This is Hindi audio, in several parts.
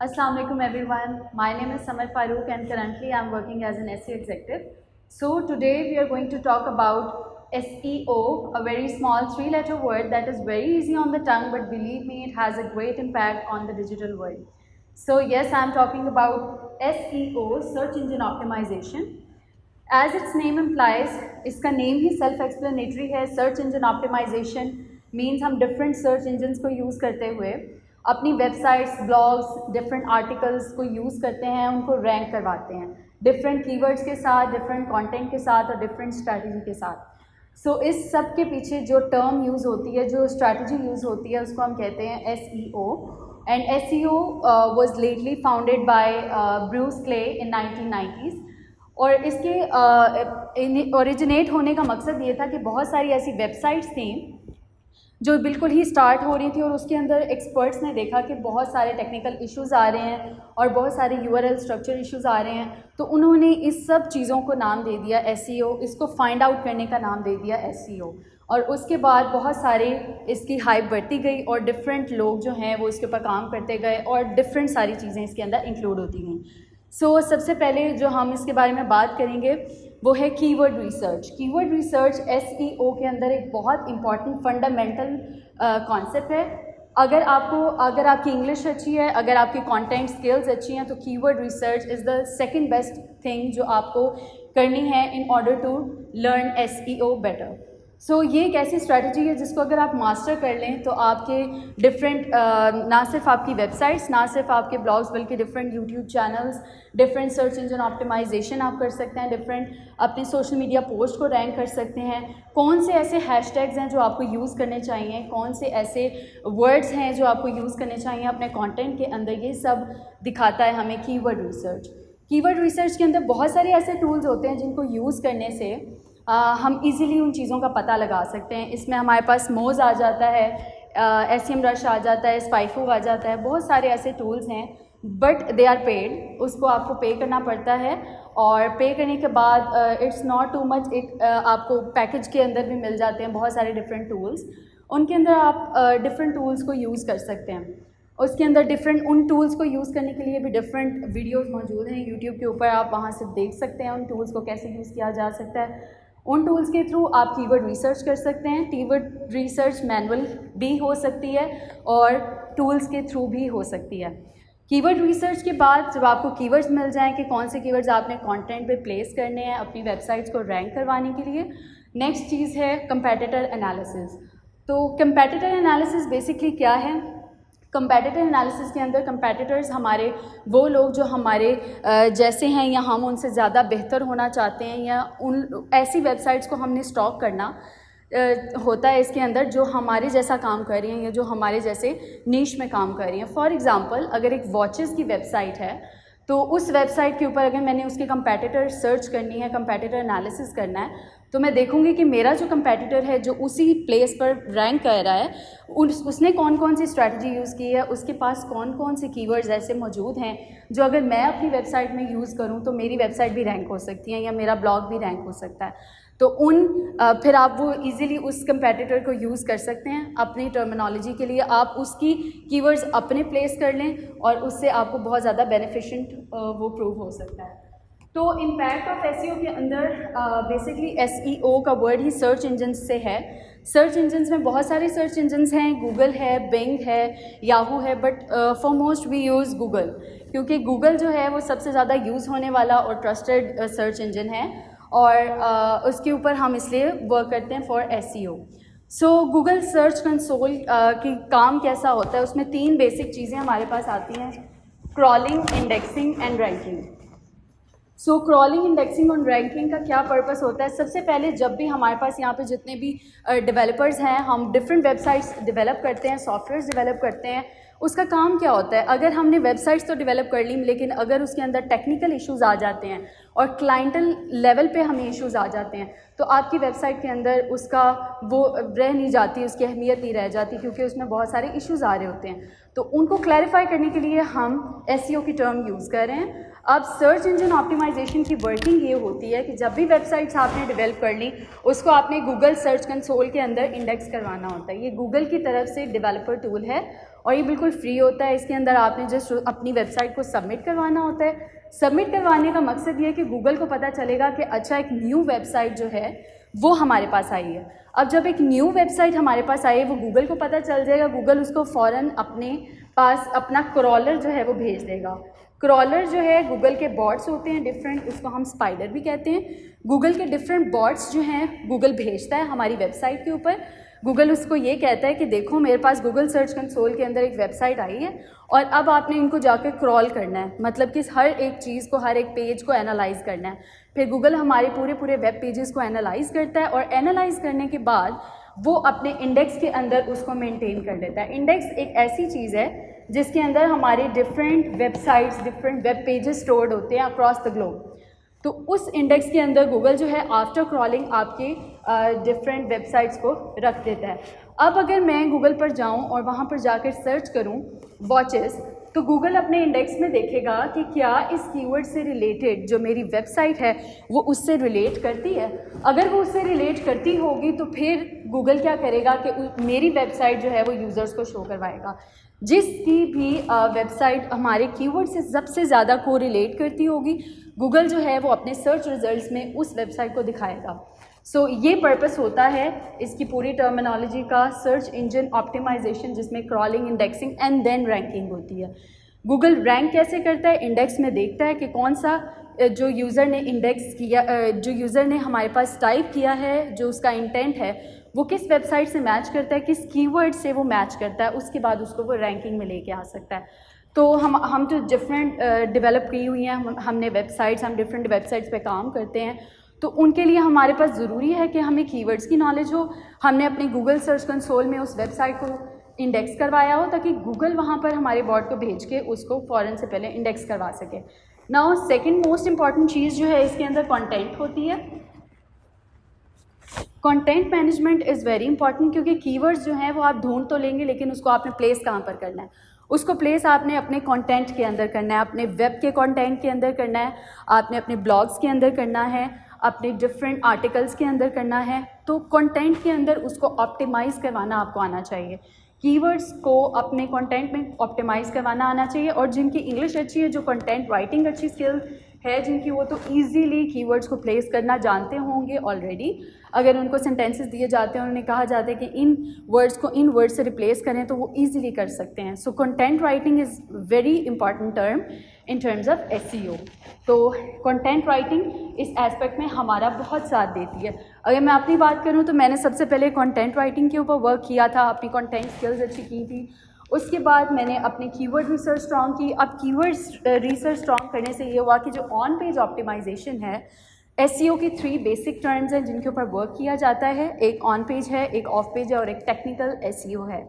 Assalamu alaikum everyone. My name is Samar Farooq and currently I am working as an SEO executive. So today we are going to talk about SEO, a very small three-letter word that is very easy on the tongue, but believe me, it has a great impact on the digital world. So yes, I am talking about SEO, search engine optimization. As its name implies, इसका name ही self-explanatory है. Search engine optimization means हम different search engines को use करते हुए अपनी वेबसाइट्स, ब्लॉग्स, डिफरेंट आर्टिकल्स को यूज़ करते हैं, उनको रैंक करवाते हैं डिफरेंट कीवर्ड्स के साथ, डिफरेंट कंटेंट के साथ और डिफरेंट स्ट्रैटेजी के साथ. सो इस सब के पीछे जो टर्म यूज़ होती है, जो स्ट्रैटेजी यूज़ होती है, उसको हम कहते हैं SEO. And SEO was lately founded by Bruce clay in 1990s. और इसके ओरिजिनेट होने का मकसद ये था कि बहुत सारी ऐसी वेबसाइट्स थी जो बिल्कुल ही स्टार्ट हो रही थी और उसके अंदर एक्सपर्ट्स ने देखा कि बहुत सारे टेक्निकल इश्यूज़ आ रहे हैं और बहुत सारे URL स्ट्रक्चर इश्यूज़ आ रहे हैं. तो उन्होंने इस सब चीज़ों को नाम दे दिया SEO, इसको फाइंड आउट करने का नाम दे दिया SEO. और उसके बाद बहुत सारे इसकी हाइप बढ़ती गई और डिफरेंट लोग जो हैं वो इसके ऊपर काम करते गए और डिफरेंट सारी चीज़ें इसके अंदर इंक्लूड होती गई. सो सबसे पहले जो हम इसके बारे में बात करेंगे वो है keyword research. Keyword research SEO के अंदर एक बहुत इंपॉर्टेंट फंडामेंटल कॉन्सेप्ट है. अगर आपकी इंग्लिश अच्छी है, अगर आपकी कंटेंट स्किल्स अच्छी हैं, तो keyword research is the second best thing जो आपको करनी है in order to learn SEO better. So ये एक ऐसी स्ट्रैटेजी है जिसको अगर आप मास्टर कर लें तो आपके डिफरेंट ना सिर्फ आपकी वेबसाइट्स, ना सिर्फ आपके ब्लॉग्स, बल्कि different YouTube channels, different search engine optimization आप कर सकते हैं, डिफरेंट अपने सोशल मीडिया पोस्ट को रैंक कर सकते हैं. कौन से ऐसे हैशटैग्स हैं जो आपको यूज़ करने चाहिए, कौन से ऐसे वर्ड्स हैं जो आपको यूज़ करने चाहिए अपने कंटेंट के अंदर, ये सब दिखाता है हमें कीवर्ड रिसर्च. कीवर्ड रिसर्च के अंदर बहुत सारे ऐसे टूल्स होते हैं जिनको यूज़ करने से हम इजीली उन चीज़ों का पता लगा सकते हैं. इसमें हमारे पास मोज आ जाता है, SEMrush आ जाता है, स्पाइफू आ जाता है, बहुत सारे ऐसे टूल्स हैं, बट दे आर पेड. उसको आपको पे करना पड़ता है और पे करने के बाद इट्स नॉट टू मच. एक आपको पैकेज के अंदर भी मिल जाते हैं बहुत सारे डिफरेंट टूल्स. उनके अंदर आप डिफरेंट टूल्स को यूज़ कर सकते हैं. उसके अंदर उन टूल्स को यूज़ करने के लिए भी डिफरेंट वीडियोस मौजूद हैं यूट्यूब के ऊपर. आप वहाँ से देख सकते हैं उन टूल्स को कैसे यूज़ किया जा सकता है. उन टूल्स के थ्रू आप कीवर्ड रिसर्च कर सकते हैं. कीवर्ड रिसर्च मैनुअल भी हो सकती है और टूल्स के थ्रू भी हो सकती है. कीवर्ड रिसर्च के बाद जब आपको कीवर्ड्स मिल जाएं कि कौन से कीवर्ड्स आपने कंटेंट पे प्लेस करने हैं अपनी वेबसाइट्स को रैंक करवाने के लिए, नेक्स्ट चीज़ है कंपैटिटर एनालिसिस. तो कंपैटिटर एनालिसिस बेसिकली क्या है? कंपैटिटर एनालिसिस के अंदर कंपैटिटर्स हमारे वो लोग जो हमारे जैसे हैं या हम उनसे ज़्यादा बेहतर होना चाहते हैं, या उन ऐसी वेबसाइट्स को हमने स्टॉक करना होता है इसके अंदर जो हमारे जैसा काम कर रही हैं या जो हमारे जैसे नीश में काम कर रही हैं. फॉर एग्ज़ाम्पल, अगर एक वॉचेस की वेबसाइट है तो उस वेबसाइट के ऊपर अगर मैंने उसके कंपैटिटर सर्च करनी है, कंपैटिटर एनालिसिस करना है, तो मैं देखूंगी कि मेरा जो कंपैटिटर है जो उसी प्लेस पर रैंक कर रहा है, उसने कौन कौन सी स्ट्रैटेजी यूज़ की है, उसके पास कौन कौन से कीवर्ड्स ऐसे मौजूद हैं जो अगर मैं अपनी वेबसाइट में यूज़ करूं तो मेरी वेबसाइट भी रैंक हो सकती है या मेरा ब्लॉग भी रैंक हो सकता है. तो फिर आप वो इजीली उस कंपैटिटर को यूज़ कर सकते हैं अपनी टर्मिनोलॉजी के लिए. आप उसकी कीवर्ड्स अपने प्लेस कर लें और उससे आपको बहुत ज़्यादा बेनिफिशिएंट वो प्रूव हो सकता है. तो इम्पैक्ट ऑफ SEO के अंदर बेसिकली SEO का वर्ड ही सर्च इंजन्स से है. सर्च इंजन्स में बहुत सारे सर्च इंजन्स हैं, गूगल है, बिंग है, याहू है, but for most we use Google, क्योंकि गूगल जो है वो सबसे ज़्यादा यूज़ होने वाला और ट्रस्टेड सर्च इंजन है और उसके ऊपर हम इसलिए वर्क करते हैं for SEO. So Google search console की काम कैसा होता है, उसमें 3 बेसिक चीज़ें हमारे पास आती हैं: crawling, indexing and ranking. So crawling, indexing और रैंकिंग का क्या पर्पस होता है? सबसे पहले जब भी हमारे पास यहाँ पे जितने भी डेवलपर्स हैं, हम डिफरेंट वेबसाइट्स डेवलप करते हैं, सॉफ्टवेयर्स डेवलप करते हैं, उसका काम क्या होता है? अगर हमने वेबसाइट्स तो डेवलप कर ली, लेकिन अगर उसके अंदर टेक्निकल इश्यूज़ आ जाते हैं और क्लाइंटल लेवल पे हमें इश्यूज़ आ जाते हैं, तो आपकी वेबसाइट के अंदर उसका वो रह नहीं जाती, उसकी अहमियत नहीं रह जाती, क्योंकि उसमें बहुत सारे इश्यूज़ आ रहे होते हैं. तो उनको क्लैरिफाई करने के लिए हम SEO की टर्म यूज़ कर रहे हैं. अब सर्च इंजन ऑप्टिमाइजेशन की वर्किंग ये होती है कि जब भी वेबसाइट्स आपने डेवलप कर ली उसको आपने गूगल सर्च कंसोल के अंदर इंडेक्स करवाना होता है। ये गूगल की तरफ से डेवलपर टूल है और ये बिल्कुल फ्री होता है। इसके अंदर आपने जस्ट अपनी वेबसाइट को सबमिट करवाना होता है। सबमिट करवाने का मकसद ये है कि गूगल को पता चलेगा कि अच्छा एक न्यू वेबसाइट जो है वो हमारे पास आई है। अब जब एक न्यू वेबसाइट हमारे पास आई है वो गूगल को पता चल जाएगा, गूगल उसको फ़ौरन अपने पास अपना क्रॉलर जो है वो भेज देगा। क्रॉलर जो है गूगल के बॉट्स होते हैं डिफरेंट, उसको हम स्पाइडर भी कहते हैं। गूगल के डिफरेंट बॉट्स जो हैं गूगल भेजता है हमारी वेबसाइट के ऊपर। गूगल उसको ये कहता है कि देखो मेरे पास गूगल सर्च कंसोल के अंदर एक वेबसाइट आई है और अब आपने इनको जाकर क्रॉल करना है, मतलब कि हर एक चीज़ को, हर एक पेज को एनालाइज करना है। फिर गूगल हमारे पूरे वेब पेजेस को एनालाइज करता है और एनालाइज करने के बाद वो अपने इंडेक्स के अंदर उसको मेंटेन कर लेता है। इंडेक्स एक ऐसी चीज़ है जिसके अंदर हमारे different websites, different web pages stored होते हैं अक्रॉस द ग्लोब। तो उस इंडेक्स के अंदर गूगल जो है आफ्टर क्रॉलिंग आपके डिफरेंट वेबसाइट्स को रख देता है। अब अगर मैं गूगल पर जाऊं और वहां पर जाकर सर्च करूं वॉचेस, तो गूगल अपने इंडेक्स में देखेगा कि क्या इस कीवर्ड से रिलेटेड जो मेरी वेबसाइट है वो उससे रिलेट करती है। अगर वो उससे रिलेट करती होगी तो फिर गूगल क्या करेगा कि मेरी वेबसाइट जो है वो यूज़र्स को शो करवाएगा। जिसकी भी वेबसाइट हमारे कीवर्ड से सबसे ज़्यादा को रिलेट करती होगी गूगल जो है वो अपने सर्च रिजल्ट्स में उस वेबसाइट को दिखाएगा। सो ये पर्पस होता है इसकी पूरी टर्मिनोलॉजी का, सर्च इंजन ऑप्टिमाइजेशन, जिसमें crawling, indexing and then ranking होती है। गूगल रैंक कैसे करता है? इंडेक्स में देखता है कि कौन सा जो यूज़र ने इंडेक्स किया, जो यूज़र ने हमारे पास टाइप किया है, जो उसका इंटेंट है वो किस वेबसाइट से मैच करता है, किस कीवर्ड से वो मैच करता है, उसके बाद उसको वो रैंकिंग में लेके आ सकता है। तो हम जो डिफरेंट डेवलप की हुई हैं, हमने वेबसाइट्स, हम डिफरेंट वेबसाइट्स पे काम करते हैं, तो उनके लिए हमारे पास ज़रूरी है कि हमें कीवर्ड्स की नॉलेज हो। हमने अपने गूगल सर्च कंसोल में उस वेबसाइट को इंडेक्स करवाया हो ताकि गूगल वहाँ पर हमारे बॉट को भेज के उसको फ़ौरन से पहले इंडेक्स करवा सके। नाउ सेकंड मोस्ट इम्पॉर्टेंट चीज़ जो है इसके अंदर कंटेंट होती है। Content management is very important, क्योंकि कीवर्ड्स जो हैं वो आप ढूंढ तो लेंगे लेकिन उसको आपने प्लेस कहाँ पर करना है? उसको प्लेस आपने अपने कंटेंट के अंदर करना है, अपने वेब के कंटेंट के अंदर करना है, आपने अपने ब्लॉग्स के अंदर करना है, अपने डिफरेंट आर्टिकल्स के अंदर करना है। तो कंटेंट के अंदर उसको ऑप्टिमाइज़ करवाना आपको आना चाहिए। कीवर्ड्स को अपने कंटेंट में ऑप्टिमाइज़ करवाना आना चाहिए। और जिनकी इंग्लिश अच्छी है, जो कंटेंट राइटिंग अच्छी स्किल है जिनकी, वो तो ईजीली कीवर्ड्स को प्लेस करना जानते होंगे ऑलरेडी। अगर उनको सेंटेंसेस दिए जाते हैं और उन्हें कहा जाता है कि इन वर्ड्स को इन वर्ड से रिप्लेस करें तो वो ईजिली कर सकते हैं। So content writing is very important term in terms of SEO। तो कंटेंट राइटिंग इस एस्पेक्ट में हमारा बहुत साथ देती है। अगर मैं अपनी बात करूँ तो मैंने सबसे पहले कंटेंट राइटिंग के ऊपर वर्क किया था, अपनी कंटेंट स्किल्स अच्छी की थी। उसके बाद मैंने अपनी कीवर्ड रिसर्च स्ट्रॉन्ग की। अब कीवर्ड्स रिसर्च स्ट्रॉन्ग करने से ये हुआ कि जो ऑन पेज ऑप्टिमाइजेशन है, SEO की 3 बेसिक टर्म्स हैं जिनके ऊपर वर्क किया जाता है। एक ऑन पेज है, एक ऑफ पेज है और एक टेक्निकल SEO है।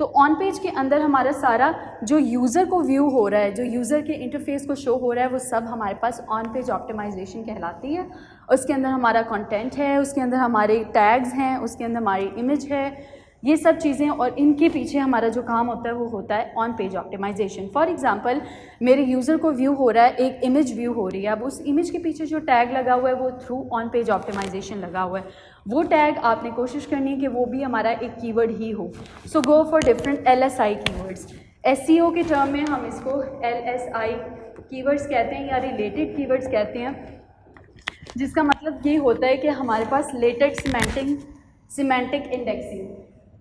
तो ऑन पेज के अंदर हमारा सारा जो यूज़र को व्यू हो रहा है, जो यूज़र के इंटरफेस को शो हो रहा है, वो सब हमारे पास ऑन पेज ऑप्टिमाइजेशन कहलाती है। उसके अंदर हमारा कंटेंट है, उसके अंदर हमारे टैग्स हैं, उसके अंदर हमारी इमेज है, ये सब चीज़ें, और इनके पीछे हमारा जो काम होता है वो होता है on page optimization. For example मेरे यूज़र को व्यू हो रहा है, एक इमेज व्यू हो रही है, अब उस इमेज के पीछे जो टैग लगा हुआ है वो थ्रू ऑन पेज ऑप्टिमाइजेशन लगा हुआ है। वो टैग आपने कोशिश करनी है कि वो भी हमारा एक कीवर्ड ही हो। So go for different LSI keywords. SEO के टर्म में हम इसको LSI कीवर्ड्स कहते हैं या रिलेटेड कीवर्ड्स कहते हैं, जिसका मतलब ये होता है कि हमारे पास लेटेड सिमेंटिक इंडेक्सिंग,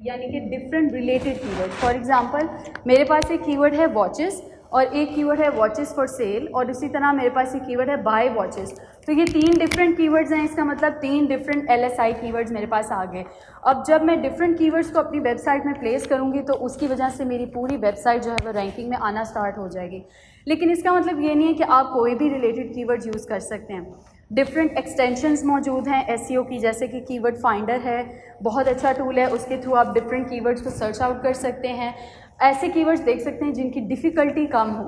यानी कि different related keyword. For example मेरे पास एक कीवर्ड है वॉचेस और एक कीवर्ड है वॉचेस फॉर सेल, और इसी तरह मेरे पास एक कीवर्ड है बाय वॉचेस। तो ये 3 डिफरेंट कीवर्ड्स हैं, इसका मतलब 3 डिफरेंट LSI कीवर्ड्स मेरे पास आ गए। अब जब मैं डिफरेंट कीवर्ड्स को अपनी वेबसाइट में प्लेस करूँगी तो उसकी वजह से मेरी पूरी वेबसाइट जो है वो रैंकिंग में आना स्टार्ट हो जाएगी। लेकिन इसका मतलब ये नहीं है कि आप कोई भी रिलेटेड कीवर्ड्स यूज़ कर सकते हैं। डिफरेंट एक्सटेंशंस मौजूद हैं SEO की, जैसे कि कीवर्ड फाइंडर है, बहुत अच्छा टूल है, उसके थ्रू आप डिफरेंट कीवर्ड्स को सर्च आउट कर सकते हैं। ऐसे कीवर्ड्स देख सकते हैं जिनकी डिफ़िकल्टी कम हो।